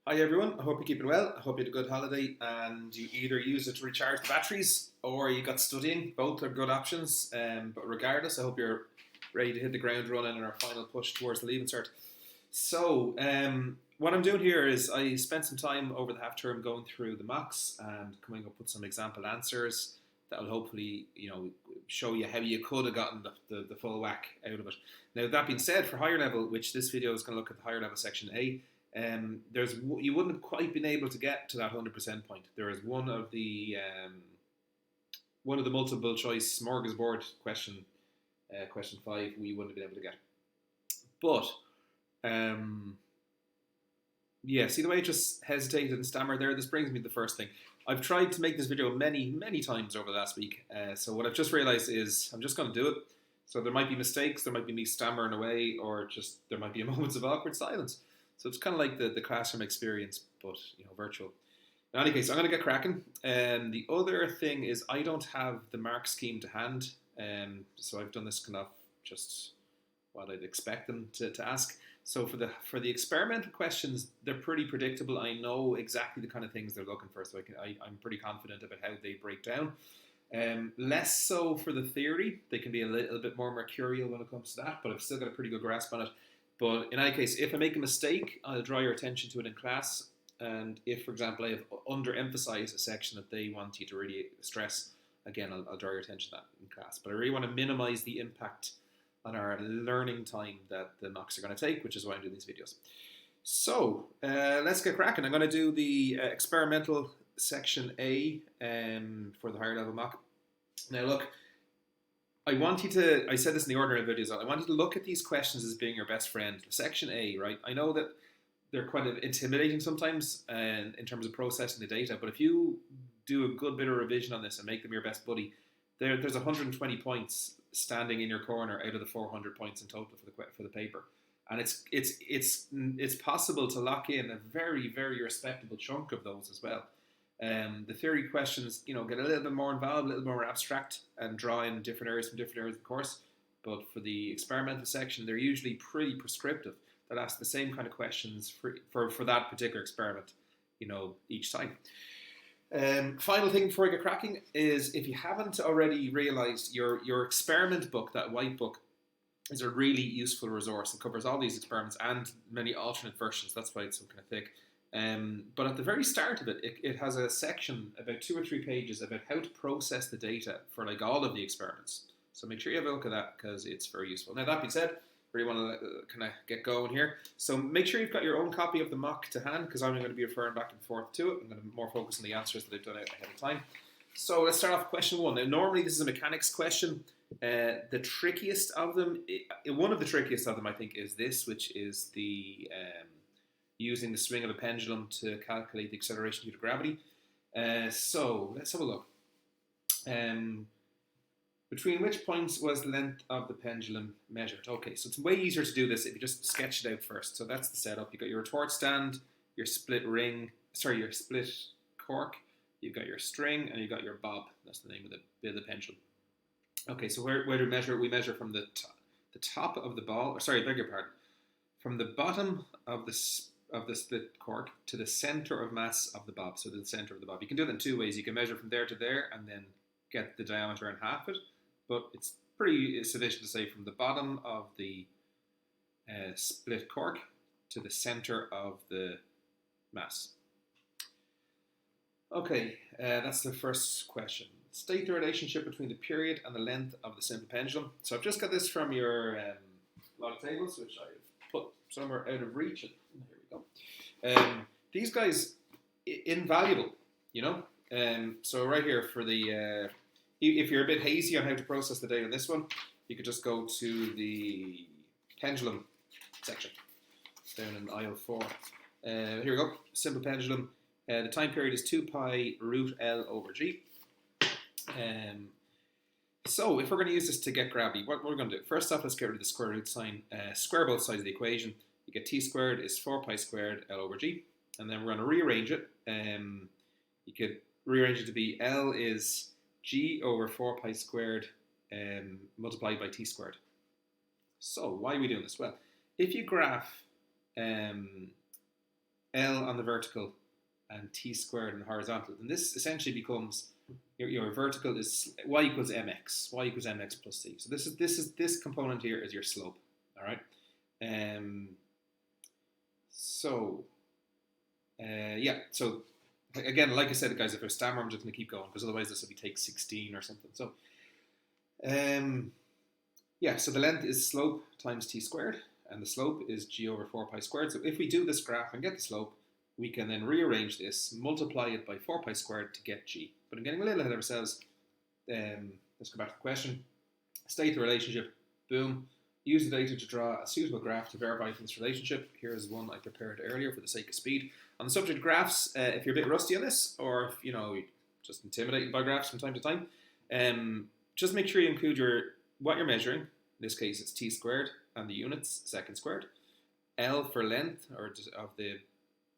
Hi everyone, I hope you're keeping well. I hope you had a good holiday and you either used it to recharge the batteries or you got studying. Both are good options. But regardless, I hope you're ready to hit the ground running in our final push towards the Leaving Cert. What I'm doing here is I spent some time over the half term going through the mocks and coming up with some example answers that will hopefully, show you how you could have gotten the full whack out of it. Now, that being said, for higher level, which this video is going to look at the higher level section A, there's you wouldn't have quite been able to get to that 100% point. There is one of the multiple choice smorgasbord question 5 we wouldn't have been able to get. But yeah, see the way I just hesitated and stammered there? This brings me to the first thing. I've tried to make this video many times over the last week. So what I've just realized is I'm just going to do it. So there might be mistakes, there might be me stammering away, or just there might be moments of awkward silence. So it's kind of like the classroom experience, but virtual. In any case, I'm going to get cracking. The other thing is I don't have the mark scheme to hand, so I've done this kind of just what I'd expect them to ask. So for the experimental questions, they're pretty predictable. I know exactly the kind of things they're looking for, so I'm pretty confident about how they break down. Less so for the theory. They can be a little bit more mercurial when it comes to that, but I've still got a pretty good grasp on it. But in any case, if I make a mistake, I'll draw your attention to it in class. And if, for example, I have underemphasized a section that they want you to really stress, again, I'll draw your attention to that in class. But I really want to minimize the impact on our learning time that the mocks are going to take, which is why I'm doing these videos. So let's get cracking. I'm going to do the experimental section A for the higher level mock. Now look, I said this in the ordinary videos, I want you to look at these questions as being your best friend. Section A, right? I know that they're quite intimidating sometimes in terms of processing the data, but if you do a good bit of revision on this and make them your best buddy, there's 120 points standing in your corner out of the 400 points in total for the paper, and it's possible to lock in a very respectable chunk of those as well. The theory questions, get a little bit more involved, a little more abstract, and draw in different areas from different areas of the course. But for the experimental section, they're usually pretty prescriptive. They'll ask the same kind of questions for that particular experiment, each time. Final thing before I get cracking is if you haven't already realized your experiment book, that white book, is a really useful resource. It covers all these experiments and many alternate versions. That's why it's so kind of thick. But at the very start of it, it has a section about 2 or 3 pages about how to process the data for like all of the experiments. So make sure you have a look at that because it's very useful. Now that being said, really want to kind of get going here. So make sure you've got your own copy of the mock to hand because I'm going to be referring back and forth to it. I'm going to more focus on the answers that I've done ahead of time. So let's start off with question 1. Now normally this is a mechanics question. The trickiest of them, one of the trickiest of them I think is this, which is the using the swing of a pendulum to calculate the acceleration due to gravity. So let's have a look. Between which points was the length of the pendulum measured? Okay, so it's way easier to do this if you just sketch it out first. So that's the setup. You've got your retort stand, your split cork, you've got your string, and you've got your bob. That's the name of the pendulum. Okay, so where do we measure? We measure from the top of the ball. Sorry, I beg your pardon. From the bottom of the split cork to the center of mass of the bob. So the center of the bob. You can do it in 2 ways. You can measure from there to there and then get the diameter and half it. But it's pretty sufficient to say from the bottom of the split cork to the center of the mass. Okay, that's the first question. State the relationship between the period and the length of the simple pendulum. So I've just got this from your log tables, which I've put somewhere out of reach. Here we go. These guys, invaluable, so right here for the... if you're a bit hazy on how to process the data on this one, you could just go to the pendulum section down in aisle 4. Here we go, simple pendulum. The time period is 2 pi root L over G. So if we're going to use this to get gravity, what we're going to do, first off, let's get rid of the square root sign, square both sides of the equation. You get t squared is 4 pi squared L over G. And then we're going to rearrange it. You could rearrange it to be L is G over 4 pi squared multiplied by t squared. So why are we doing this? Well, if you graph L on the vertical, and t squared on the horizontal. And this essentially becomes your vertical is y equals mx, y equals mx plus c. So this component here is your slope. All right. So yeah. So again, like I said, guys, if I stammer, I'm just going to keep going because otherwise this will be take 16 or something. So yeah. So the length is slope times t squared, and the slope is g over 4 pi squared. So if we do this graph and get the slope, we can then rearrange this, multiply it by 4 pi squared to get g. But I'm getting a little ahead of ourselves. Let's go back to the question. State the relationship. Boom. Use the data to draw a suitable graph to verify this relationship. Here's one I prepared earlier for the sake of speed. On the subject of graphs, if you're a bit rusty on this, or if you're just intimidated by graphs from time to time, just make sure you include what you're measuring. In this case, it's t squared and the units, second squared. L for length of the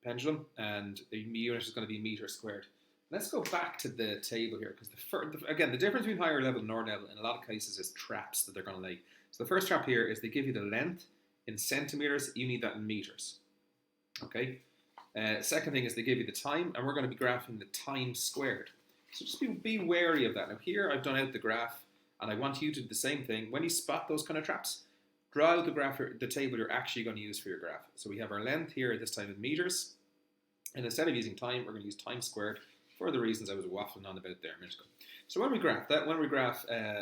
pendulum, and the unit is going to be meter squared. Let's go back to the table here, because again, the difference between higher level and lower level in a lot of cases is traps that they're going to lay. So the first trap here is they give you the length in centimeters, you need that in meters. Okay. Second thing is they give you the time, and we're going to be graphing the time squared. So just be wary of that. Now here I've done out the graph, and I want you to do the same thing. When you spot those kind of traps, draw out the table you're actually going to use for your graph. So we have our length here, this time in meters, and instead of using time, we're going to use time squared for the reasons I was waffling on about there a minute ago. So when we graph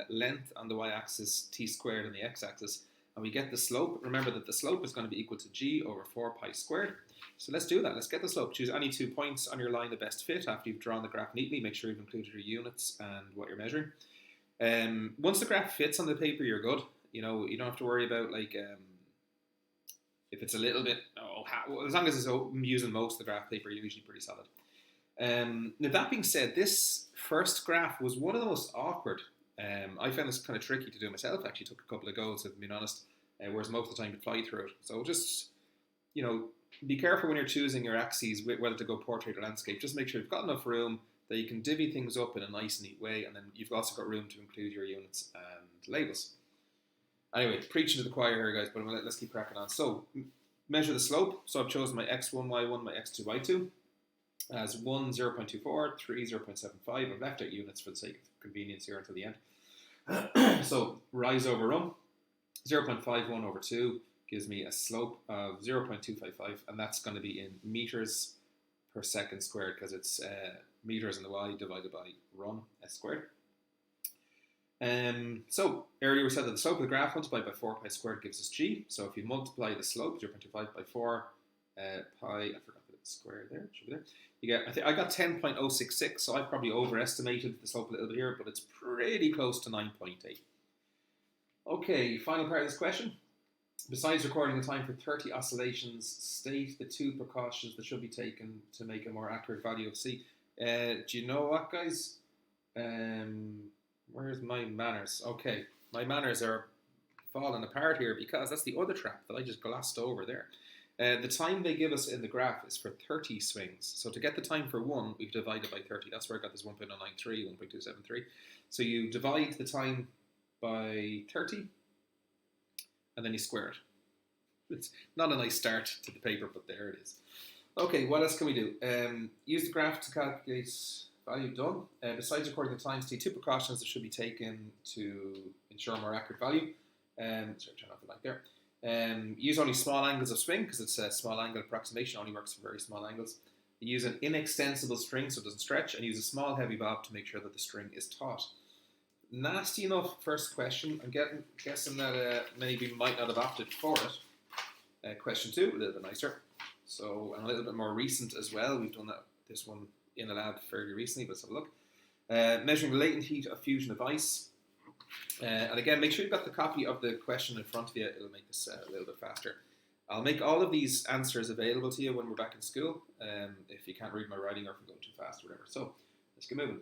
length on the y-axis, t squared on the x-axis, and we get the slope, remember that the slope is going to be equal to g over 4 pi squared. So let's do that. Let's get the slope. Choose any 2 points on your line the best fit after you've drawn the graph neatly. Make sure you've included your units and what you're measuring. Once the graph fits on the paper, you're good. You don't have to worry about if it's a little bit, as long as it's using most of the graph paper, you're usually pretty solid. Now that being said, this first graph was one of the most awkward. I found this kind of tricky to do myself. Actually took a couple of goes, if I'm being honest, whereas most of the time you fly through it. So just, be careful when you're choosing your axes, whether to go portrait or landscape. Just make sure you've got enough room that you can divvy things up in a nice, neat way, and then you've also got room to include your units and labels. Anyway, preaching to the choir here, guys, but let's keep cracking on. So, measure the slope. So I've chosen my x1, y1, my x2, y2 as 1, 0.24, 3, 0.75. I've left out units for the sake of convenience here until the end. So, rise over run, 0.51 over 2 gives me a slope of 0.255, and that's going to be in meters per second squared, because it's meters in the y divided by run, s squared. So earlier we said that the slope of the graph multiplied by 4 pi squared gives us g. So if you multiply the slope 0.25 by 4 pi, I forgot the square there, it should be there. You get, I got 10.066, so I've probably overestimated the slope a little bit here, but it's pretty close to 9.8. Okay, final part of this question. Besides recording the time for 30 oscillations, state the 2 precautions that should be taken to make a more accurate value of C. Do you know what, guys? Where's my manners? Okay, my manners are falling apart here because that's the other trap that I just glossed over there. The time they give us in the graph is for 30 swings. So to get the time for one, we've divided by 30. That's where I got this 1.093, 1.273. So you divide the time by 30, and then you square it. It's not a nice start to the paper, but there it is. Okay, what else can we do? Use the graph to calculate value done. Besides recording the times, 2 precautions that should be taken to ensure a more accurate value. Sorry, turn off the light there. Use only small angles of swing, because it's a small angle approximation, only works for very small angles. Use an inextensible string so it doesn't stretch, and use a small heavy bob to make sure that the string is taut. Nasty enough first question. I'm guessing that many of you might not have opted for it. Question 2, a little bit nicer. So, and a little bit more recent as well. We've done this one in a lab fairly recently, but let's have a look. Measuring the latent heat of fusion of ice. And again, make sure you've got the copy of the question in front of you. It'll make this a little bit faster. I'll make all of these answers available to you when we're back in school, if you can't read my writing or if I'm going too fast or whatever. So, let's get moving.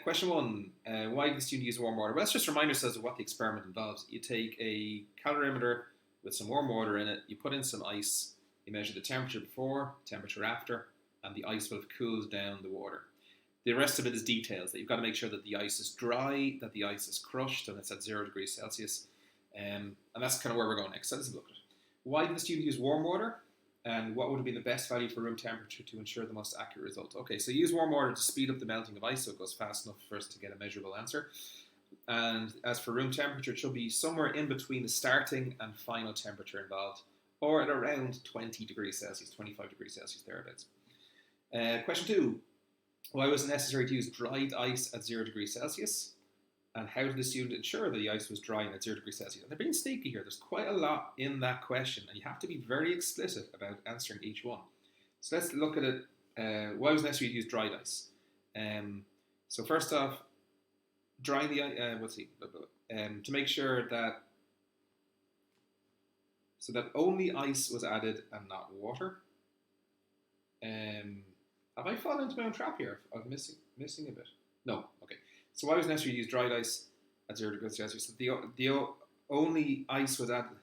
Question 1, why did the student use warm water? Well, let's just remind ourselves of what the experiment involves. You take a calorimeter with some warm water in it, you put in some ice, you measure the temperature before, temperature after, and the ice will have cooled down the water. The rest of it is details, that you've got to make sure that the ice is dry, that the ice is crushed, and it's at 0 degrees Celsius. And that's kind of where we're going next. So let's look at it. Why did the student use warm water? And what would have been the best value for room temperature to ensure the most accurate result? Okay, so use warm water to speed up the melting of ice so it goes fast enough for us to get a measurable answer. And as for room temperature, it should be somewhere in between the starting and final temperature involved, or at around 20 degrees Celsius, 25 degrees Celsius, thereabouts. Question 2. Why was it necessary to use dried ice at 0 degrees Celsius? And how did the student ensure that the ice was drying at 0 degrees Celsius? And they're being sneaky here. There's quite a lot in that question, and you have to be very explicit about answering each one. So let's look at it. Why was it necessary to use dried ice? So first off, drying the ice, to make sure that, so that only ice was added and not water. Have I fallen into my own trap here? I'm missing a bit. No, okay. So why was it necessary to use dried ice at 0 degrees Celsius? The only ice was added.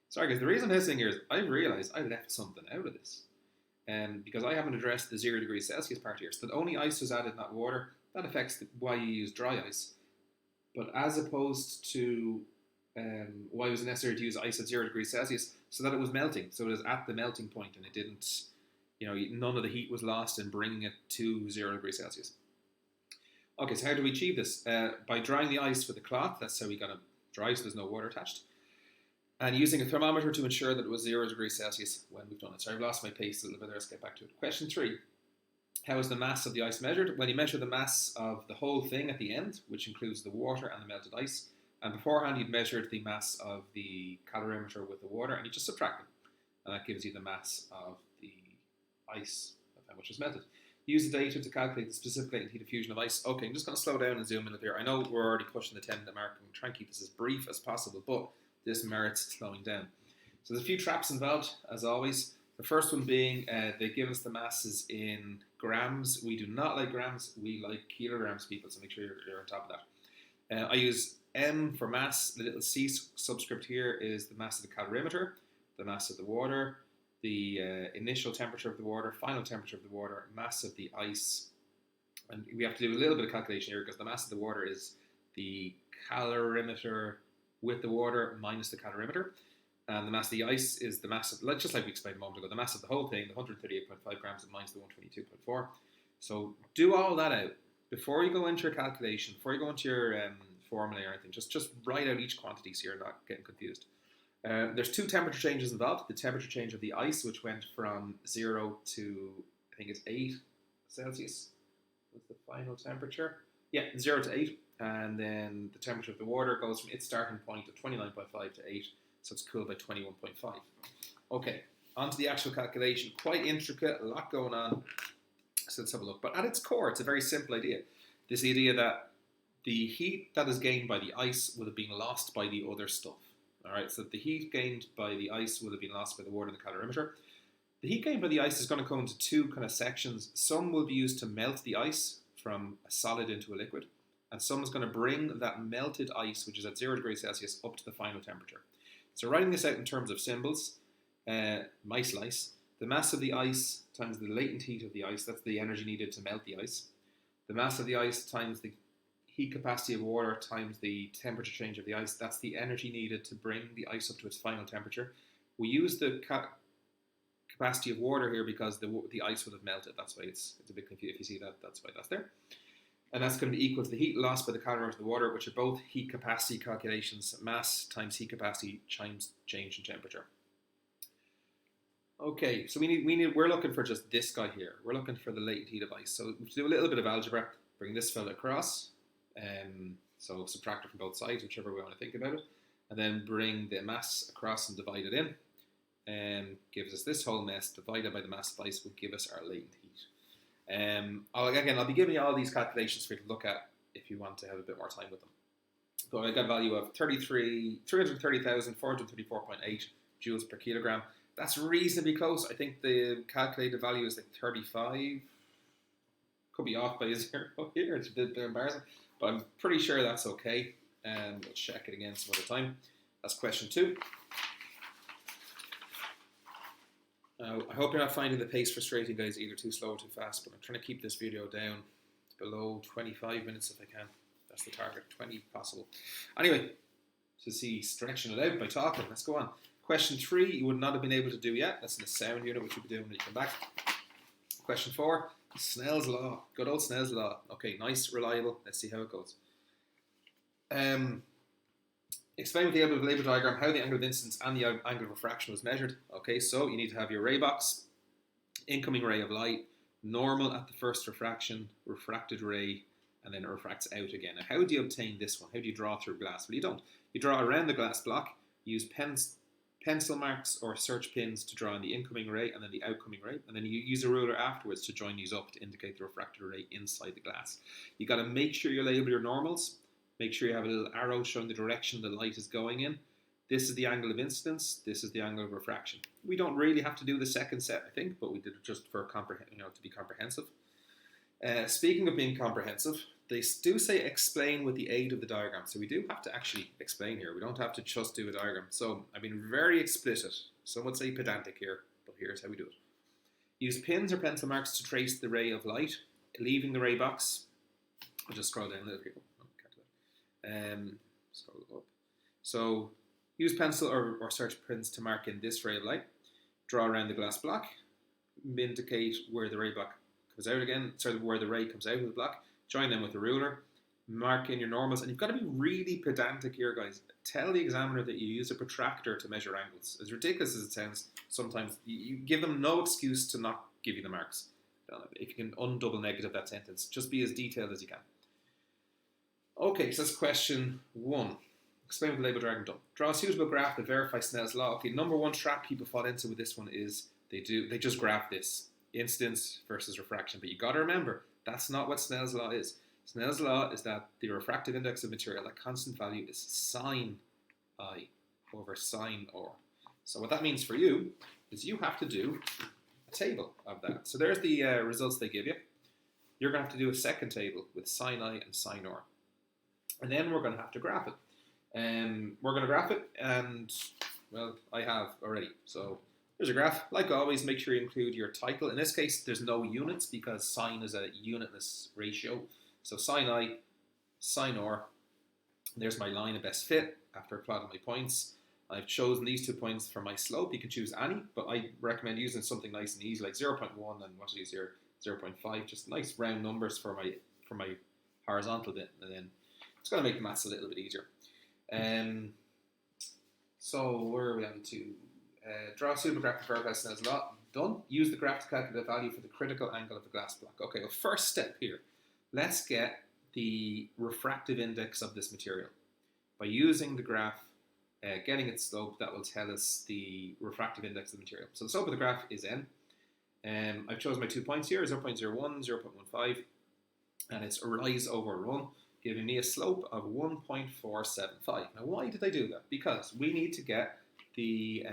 Sorry guys, the reason I'm missing here is I realised I left something out of this. Because I haven't addressed the 0 degrees Celsius part here. So the only ice was added, not water. That affects why you use dry ice. But as opposed to why was it necessary to use ice at 0 degrees Celsius? So that it was melting. So it was at the melting point and it didn't, none of the heat was lost in bringing it to 0 degrees Celsius. Okay, so how do we achieve this? By drying the ice with a cloth. That's how we got it dry, so there's no water attached. And using a thermometer to ensure that it was 0 degrees Celsius when we've done it. Sorry, I've lost my pace a little bit there. Let's get back to it. Question 3. How is the mass of the ice measured? Well, you measure the mass of the whole thing at the end, which includes the water and the melted ice. And beforehand, you'd measured the mass of the calorimeter with the water, and you just subtract them. And that gives you the mass of the ice, of how much is melted. Use the data to calculate the specific latent heat of fusion of ice. Okay, I'm just going to slow down and zoom in a bit here. I know we're already pushing the 10-minute mark. I'm trying to keep this as brief as possible, but this merits slowing down. So there's a few traps involved, as always. The first one being they give us the masses in grams. We do not like grams. We like kilograms, people, so make sure you're on top of that. I use M for mass. The little C subscript here is the mass of the calorimeter, the mass of the water, the initial temperature of the water, final temperature of the water, mass of the ice. And we have to do a little bit of calculation here because the mass of the water is the calorimeter with the water minus the calorimeter. And the mass of the ice is the mass of, just like we explained a moment ago, the mass of the whole thing, the 138.5 grams minus the 122.4. So do all that out before you go into your calculation, before you go into your formula or anything. Just write out each quantity so you're not getting confused. There's 2 temperature changes involved. The temperature change of the ice, which went from 0 to, I think it's 8 Celsius. What's the final temperature? Yeah, 0 to 8. And then the temperature of the water goes from its starting point of 29.5 to 8. So it's cooled by 21.5. Okay, on to the actual calculation. Quite intricate, a lot going on. So let's have a look. But at its core, it's a very simple idea. This idea that the heat that is gained by the ice would have been lost by the other stuff. All right, so the heat gained by the ice would have been lost by the water and the calorimeter. The heat gained by the ice is going to come into 2 kind of sections. Some will be used to melt the ice from a solid into a liquid, and some is going to bring that melted ice, which is at 0 degrees Celsius, up to the final temperature. So writing this out in terms of symbols, my slice, the mass of the ice times the latent heat of the ice, that's the energy needed to melt the ice. The mass of the ice times the heat capacity of water times the temperature change of the ice, that's the energy needed to bring the ice up to its final temperature. We use the capacity of water here because the ice would have melted. That's why it's a bit confusing. If you see that, that's why that's there. And that's going to be equal to the heat lost by the calorimeter of the water, which are both heat capacity calculations. Mass times heat capacity times change in temperature. Okay, so we're looking for just this guy here. We're looking for the latent heat of ice. So we do a little bit of algebra. Bring this fella across. So subtract it from both sides, whichever way we want to think about it. And then bring the mass across and divide it in. And gives us this whole mess divided by the mass of ice will give us our latent heat. I'll be giving you all these calculations for you to look at if you want to have a bit more time with them. So I got a value of 330,434.8 joules per kilogram. That's reasonably close. I think the calculated value is like 35. Could be off by a 0 here. It's a bit embarrassing, but I'm pretty sure that's okay. We'll check it again some other time. That's question 2. I hope you're not finding the pace frustrating, guys, either too slow or too fast, but I'm trying to keep this video down below 25 minutes if I can. That's the target, 20 possible. Anyway, to see stretching it out by talking, let's go on. Question 3, you would not have been able to do yet. That's in the sound unit, which you'll be doing when you come back. Question 4, Snell's law. Good old Snell's law. Okay, nice, reliable. Let's see how it goes. Explain with the help of the label diagram how the angle of incidence and the angle of refraction was measured. Okay, so you need to have your ray box, incoming ray of light, normal at the first refraction, refracted ray, and then it refracts out again. And how do you obtain this one? How do you draw through glass? Well, you don't. You draw around the glass block, use pencil marks or search pins to draw in the incoming ray and then the outcoming ray, and then you use a ruler afterwards to join these up to indicate the refracted ray inside the glass. You got to make sure you label your normals. Make sure you have a little arrow showing the direction the light is going in. This is the angle of incidence. This is the angle of refraction. We don't really have to do the second set, I think, but we did it just for to be comprehensive. Speaking of being comprehensive, they do say explain with the aid of the diagram. So we do have to actually explain here. We don't have to just do a diagram. So I've been very explicit. Some would say pedantic here, but here's how we do it. Use pins or pencil marks to trace the ray of light, leaving the ray box. I'll just scroll down a little bit. Scroll up. So use pencil or search pins to mark in this ray of light. Draw around the glass block. Indicate where the ray block comes out again. Where the ray comes out of the block. Join them with a ruler. Mark in your normals. And you've got to be really pedantic here, guys. Tell the examiner that you use a protractor to measure angles. As ridiculous as it sounds, sometimes you give them no excuse to not give you the marks. If you can undouble negative that sentence, just be as detailed as you can. Okay, so that's question 1. Explain with the label diagram done. Draw a suitable graph that verifies Snell's law. Okay, number one trap people fall into with this one is they just graph this. Incidence versus refraction. But you got to remember, that's not what Snell's law is. Snell's law is that the refractive index of material, that constant value, is sine I over sine R. So what that means for you is you have to do a table of that. So there's the results they give you. You're going to have to do a second table with sine I and sine R. And then we're going to have to graph it. We're going to graph it, and, well, I have already. So there's a graph. Like always, make sure you include your title. In this case, there's no units because sine is a unitless ratio. So sine I, sine R. There's my line of best fit after plotting my points. I've chosen these 2 points for my slope. You can choose any, but I recommend using something nice and easy like 0.1 and what is here, 0.5. Just nice round numbers for my horizontal bit, and then it's going to make the maths a little bit easier. So where are we on to? Draw a suitable graph to verify Snell's law. Done. Use the graph to calculate the value for the critical angle of the glass block. Okay, well, first step here. Let's get the refractive index of this material. By using the graph, getting its slope, that will tell us the refractive index of the material. So the slope of the graph is n. I've chosen my 2 points here, 0.01, 0.15, and it's a rise over run, giving me a slope of 1.475. Now, why did I do that? Because we need to get the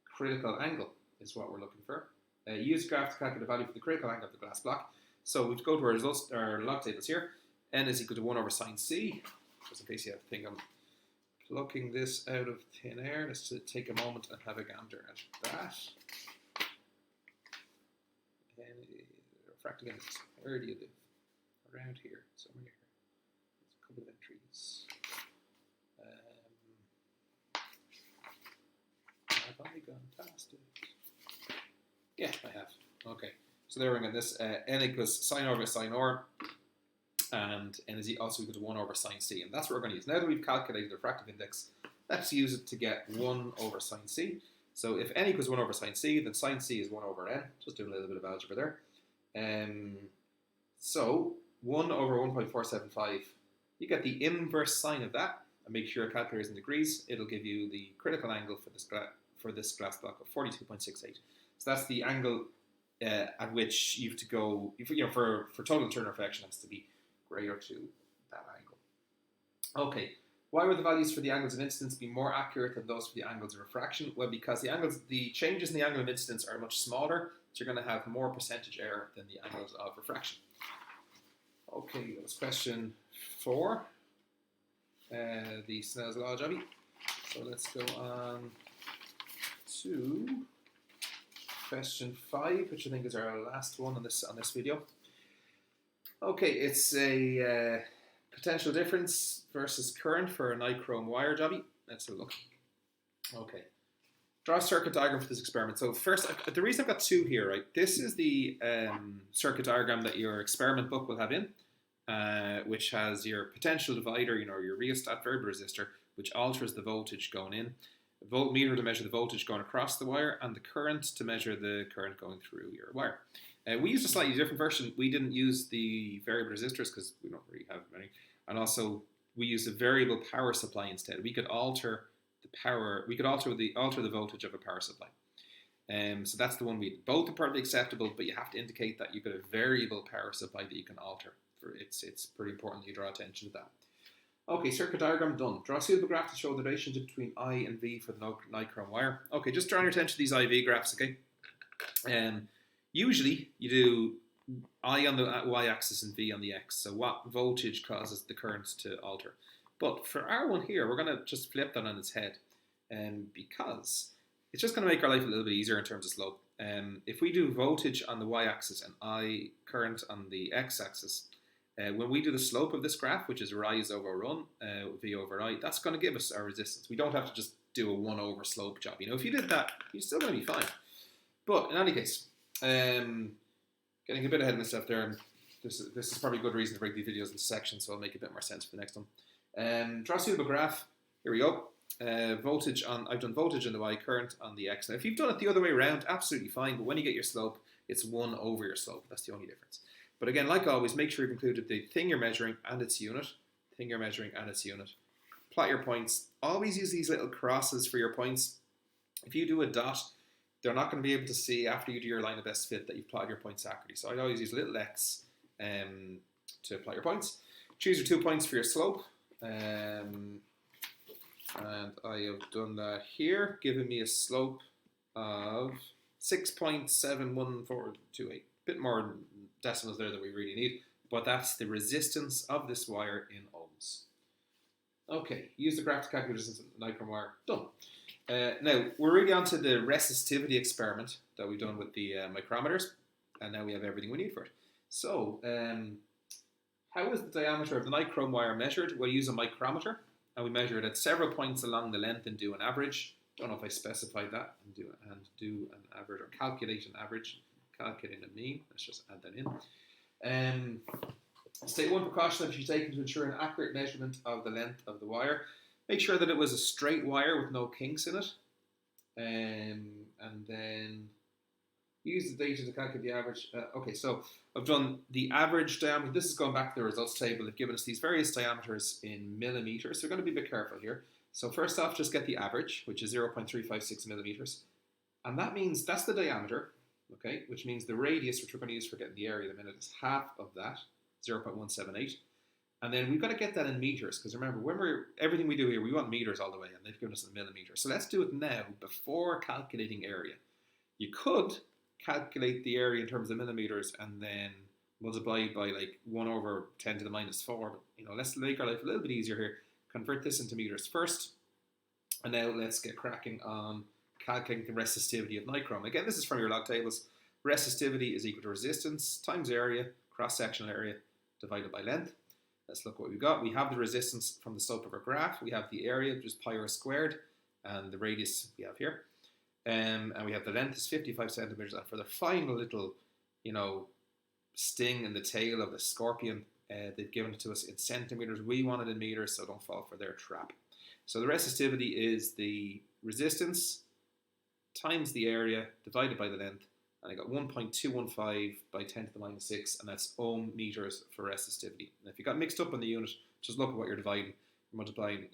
critical angle, is what we're looking for. Use graph to calculate the value for the critical angle of the glass block. So we go to our results, our log tables here. N is equal to 1 over sine C. Just in case you have to think I'm plucking this out of thin air, let's take a moment and have a gander at that. And refractive index, where do you live? Around here, somewhere here. There's a couple of entries. Have I gone past it? Yeah, I have. Okay, so there we're going this. N equals sine over sine R, and N is also equal to 1 over sine C, and that's what we're going to use. Now that we've calculated the refractive index, let's use it to get 1 over sine C. So if N equals 1 over sine C, then sine C is 1 over N. Just doing a little bit of algebra there. So 1 over 1.475, you get the inverse sine of that, and make sure your calculator is in degrees. It'll give you the critical angle for this glass block of 42.68. So that's the angle at which you have to go, for total Turner reflection, has to be greater to that angle. Okay, why would the values for the angles of incidence be more accurate than those for the angles of refraction? Well, because the changes in the angle of incidence are much smaller, so you're going to have more percentage error than the angles of refraction. Okay, that was question 4, the Snell's law jobby. So let's go on to question 5, which I think is our last one on this video. Okay, it's a potential difference versus current for a nichrome wire jobby. Let's have a look. Okay. Draw a circuit diagram for this experiment. So first, the reason I've got two here, right? This is the circuit diagram that your experiment book will have in, which has your potential divider, your rheostat variable resistor, which alters the voltage going in, a voltmeter to measure the voltage going across the wire, and the current to measure the current going through your wire. We used a slightly different version. We didn't use the variable resistors because we don't really have many, and also we used a variable power supply instead. We could alter the power. We could alter the voltage of a power supply. So that's the one we did. Both are perfectly acceptable, but you have to indicate that you've got a variable power supply that you can alter. It's pretty important that you draw attention to that. Okay, circuit diagram done. Draw a suitable graph to show the relationship between I and V for the nichrome wire. Okay, just drawing your attention to these IV graphs, okay? Usually you do I on the y-axis and V on the x, so what voltage causes the current to alter. But for our one here, we're going to just flip that on its head, because it's just going to make our life a little bit easier in terms of slope. If we do voltage on the y-axis and I current on the x-axis, when we do the slope of this graph, which is rise over run, V over I, that's going to give us our resistance. We don't have to just do a 1 over slope job. If you did that, you're still going to be fine. But in any case, getting a bit ahead of myself there. This is probably a good reason to break these videos into sections, so I'll make a bit more sense for the next one. Draw a suitable graph. Here we go. I've done voltage on the y, current on the x. Now, if you've done it the other way around, absolutely fine. But when you get your slope, it's 1 over your slope. That's the only difference. But again, like always, make sure you've included the thing you're measuring and its unit. Thing you're measuring and its unit. Plot your points. Always use these little crosses for your points. If you do a dot, they're not going to be able to see after you do your line of best fit that you've plotted your points accurately. So I'd always use a little x to plot your points. Choose your 2 points for your slope. And I have done that here, giving me a slope of 6.71428. Bit more decimals there than we really need, but that's the resistance of this wire in ohms. Okay, use the graph to calculate resistance of the nichrome wire. Done. Now, we're really on to the resistivity experiment that we've done with the micrometers, and now we have everything we need for it. So, how is the diameter of the nichrome wire measured? We'll use a micrometer, and we measure it at several points along the length and do an average. Don't know if I specified that, and do an average, or calculate an average, calculate a mean. Let's just add that in. State one precaution that you should take to ensure an accurate measurement of the length of the wire. Make sure that it was a straight wire with no kinks in it. And then use the data to calculate the average. Okay, so I've done the average diameter. This is going back to the results table. They've given us these various diameters in millimeters. So we're going to be a bit careful here. So first off, just get the average, which is 0.356 millimeters. And that means that's the diameter, okay, which means the radius, which we're going to use for getting the area in a minute, is half of that, 0.178. And then we've got to get that in meters, because remember, everything we do here, we want meters all the way, and they've given us in millimeters. So let's do it now, before calculating area. You could calculate the area in terms of millimeters and then multiply by like 1 over 10 to the minus 4. But, let's make our life a little bit easier here. Convert this into meters first. And now let's get cracking on calculating the resistivity of nichrome. Again, this is from your log tables. Resistivity is equal to resistance times area, cross-sectional area, divided by length. Let's look what we've got. We have the resistance from the slope of our graph. We have the area, which is pi r squared, and the radius we have here. And we have the length is 55 centimeters. And for the final little, sting in the tail of the scorpion, they've given it to us in centimeters. We want it in meters, so don't fall for their trap. So the resistivity is the resistance times the area divided by the length. And I got 1.215 by 10 to the minus 6, and that's ohm meters for resistivity. And if you got mixed up on the unit, just look at what you're dividing. You're multiplying,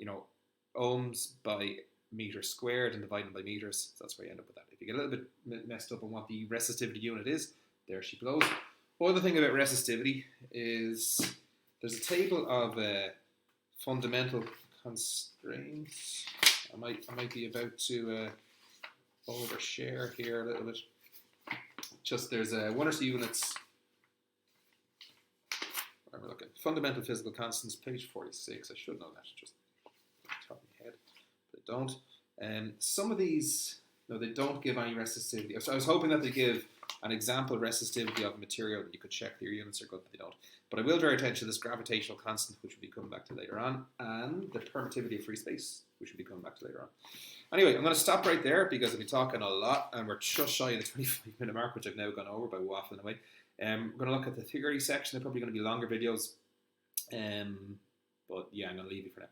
ohms by meters squared and dividing by meters. So that's where you end up with that. If you get a little bit messed up on what the resistivity unit is, there she blows. Other thing about resistivity is there's a table of fundamental constraints. I might be about to overshare here a little bit. Just there's 1 or 2 units. Where am I looking? Fundamental physical constants, page 46. I should know that just off the top of my head, but I don't. Some of these, no, they don't give any resistivity. So I was hoping that they give an example resistivity of a material that you could check that your units are good, but they don't. But I will draw attention to this gravitational constant, which we'll be coming back to later on, and the permittivity of free space. we should be coming back to later on. Anyway, I'm going to stop right there because I've been talking a lot and we're just shy of the 25-minute mark, which I've now gone over by waffling away. We're going to look at the theory section. They're probably going to be longer videos. But yeah, I'm going to leave you for now.